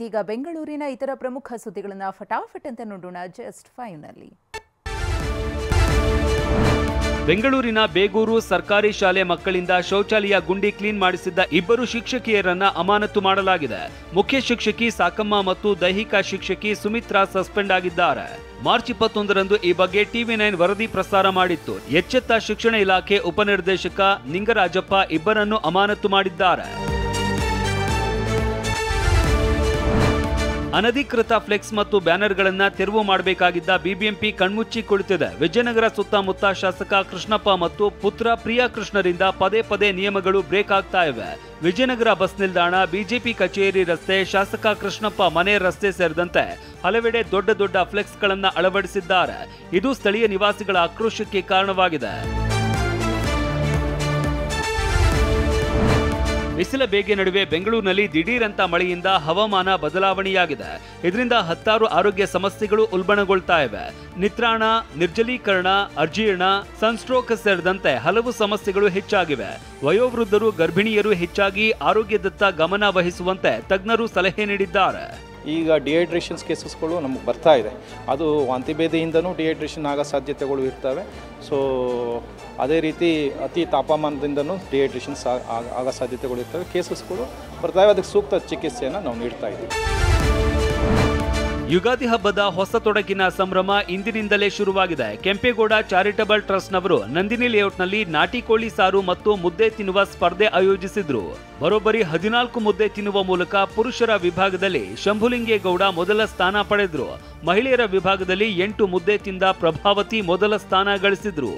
ಈಗ ಬೆಂಗಳೂರಿನ ಇತರ ಪ್ರಮುಖ ಸುದ್ದಿಗಳನ್ನು ಫಟಾಫಟ್ ಅಂತ ನೋಡೋಣ ಜಸ್ಟ್ 5 ನಲ್ಲಿ. ಬೆಂಗಳೂರಿನ ಬೇಗೂರು ಸರ್ಕಾರಿ ಶಾಲೆ ಮಕ್ಕಳಿಂದ ಶೌಚಾಲಯ ಗುಂಡಿ ಕ್ಲೀನ್ ಮಾಡಿಸಿದ್ದ ಇಬ್ಬರು ಶಿಕ್ಷಕಿಯರನ್ನ ಅಮಾನತು ಮಾಡಲಾಗಿದೆ. ಮುಖ್ಯ ಶಿಕ್ಷಕಿ ಸಾಕಮ್ಮ ಮತ್ತು ದೈಹಿಕ ಶಿಕ್ಷಕಿ ಸುಮಿತ್ರಾ ಸಸ್ಪೆಂಡ್ ಆಗಿದ್ದಾರೆ. ಮಾರ್ಚ್ 21ರಂದು ಈ ಬಗ್ಗೆ ಟಿವಿ9 ವರದಿ ಪ್ರಸಾರ ಮಾಡಿತ್ತು. ಎಚ್ಚೆತ್ತ ಶಿಕ್ಷಣ ಇಲಾಖೆ ಉಪನಿರ್ದೇಶಕ ನಿಂಗರಾಜಪ್ಪ ಇಬ್ಬರನ್ನು ಅಮಾನತು ಮಾಡಿದ್ದಾರೆ. ಅನಧಿಕೃತ ಫ್ಲೆಕ್ಸ್ ಮತ್ತು ಬ್ಯಾನರ್ಗಳನ್ನ ತೆರವು ಮಾಡಬೇಕಾಗಿದ್ದ ಬಿಬಿಎಂಪಿ ಕಣ್ಮುಚ್ಚಿ ಕುಳಿತಿದೆ. ವಿಜಯನಗರ ಸುತ್ತಮುತ್ತ ಶಾಸಕ ಕೃಷ್ಣಪ್ಪ ಮತ್ತು ಪುತ್ರ ಪ್ರಿಯಾ ಕೃಷ್ಣರಿಂದ ಪದೇ ಪದೇ ನಿಯಮಗಳು ಬ್ರೇಕ್ ಆಗ್ತಾ ಇವೆ. ವಿಜಯನಗರ ಬಸ್ ನಿಲ್ದಾಣ, ಬಿಜೆಪಿ ಕಚೇರಿ ರಸ್ತೆ, ಶಾಸಕ ಕೃಷ್ಣಪ್ಪ ಮನೆ ರಸ್ತೆ ಸೇರಿದಂತೆ ಹಲವೆಡೆ ದೊಡ್ಡ ದೊಡ್ಡ ಫ್ಲೆಕ್ಸ್ಗಳನ್ನ ಅಳವಡಿಸಿದ್ದಾರೆ. ಇದು ಸ್ಥಳೀಯ ನಿವಾಸಿಗಳ ಆಕ್ರೋಶಕ್ಕೆ ಕಾರಣವಾಗಿದೆ. ಬಿಸಿಲ ಬೇಗೆ ನಡುವೆ ಬೆಂಗಳೂರಿನಲ್ಲಿ ದಿಢೀರಂತ ಮಳೆಯಿಂದ ಹವಾಮಾನ ಬದಲಾವಣೆಯಾಗಿದೆ. ಇದರಿಂದ ಹತ್ತಾರು ಆರೋಗ್ಯ ಸಮಸ್ಯೆಗಳು ಉಲ್ಬಣಗೊಳ್ತಾ ಇವೆ. ನಿತ್ರಾಣ, ನಿರ್ಜಲೀಕರಣ, ಅಜೀರ್ಣ, ಸನ್ಸ್ಟ್ರೋಕ್ ಸೇರಿದಂತೆ ಹಲವು ಸಮಸ್ಯೆಗಳು ಹೆಚ್ಚಾಗಿವೆ. ವಯೋವೃದ್ಧರು, ಗರ್ಭಿಣಿಯರು ಹೆಚ್ಚಾಗಿ ಆರೋಗ್ಯದತ್ತ ಗಮನ ವಹಿಸುವಂತೆ ತಜ್ಞರು ಸಲಹೆ ನೀಡಿದ್ದಾರೆ. ಈಗ ಡಿಹೈಡ್ರೇಷನ್ಸ್ ಕೇಸಸ್ಗಳು ನಮಗೆ ಬರ್ತಾ ಇದೆ. ಅದು ವಾಂತಿ ಭೇದಿಯಿಂದನೂ ಡಿಹೈಡ್ರೇಷನ್ ಆಗೋ ಸಾಧ್ಯತೆಗಳು ಇರ್ತವೆ. ಸೊ ಅದೇ ರೀತಿ ಅತಿ ತಾಪಮಾನದಿಂದನೂ ಡಿಹೈಡ್ರೇಷನ್ಸ್ ಆಗೋ ಸಾಧ್ಯತೆಗಳು ಇರ್ತವೆ. ಕೇಸಸ್ಗಳು ಬರ್ತಾವೆ. ಅದಕ್ಕೆ ಸೂಕ್ತ ಚಿಕಿತ್ಸೆಯನ್ನು ನಾವು ನೀಡ್ತಾ ಇದ್ದೀವಿ. ಯುಗಾದಿ ಹಬ್ಬದ ಹೊಸ ತೊಡಕಿನ ಸಂಭ್ರಮ ಇಂದಿನಿಂದಲೇ ಶುರುವಾಗಿದೆ. ಕೆಂಪೇಗೌಡ ಚಾರಿಟಬಲ್ ಟ್ರಸ್ಟ್ನವರು ನಂದಿನಿ ಲೇಔಟ್ನಲ್ಲಿ ನಾಟಿ ಕೋಳಿ ಸಾರು ಮತ್ತು ಮುದ್ದೆ ತಿನ್ನುವ ಸ್ಪರ್ಧೆ ಆಯೋಜಿಸಿದ್ರು. ಬರೋಬ್ಬರಿ 14 ಮುದ್ದೆ ತಿನ್ನುವ ಮೂಲಕ ಪುರುಷರ ವಿಭಾಗದಲ್ಲಿ ಶಂಭುಲಿಂಗೇಗೌಡ ಮೊದಲ ಸ್ಥಾನ ಪಡೆದ್ರು. ಮಹಿಳೆಯರ ವಿಭಾಗದಲ್ಲಿ 8 ಮುದ್ದೆ ತಿಂದ ಪ್ರಭಾವತಿ ಮೊದಲ ಸ್ಥಾನ ಗಳಿಸಿದ್ರು.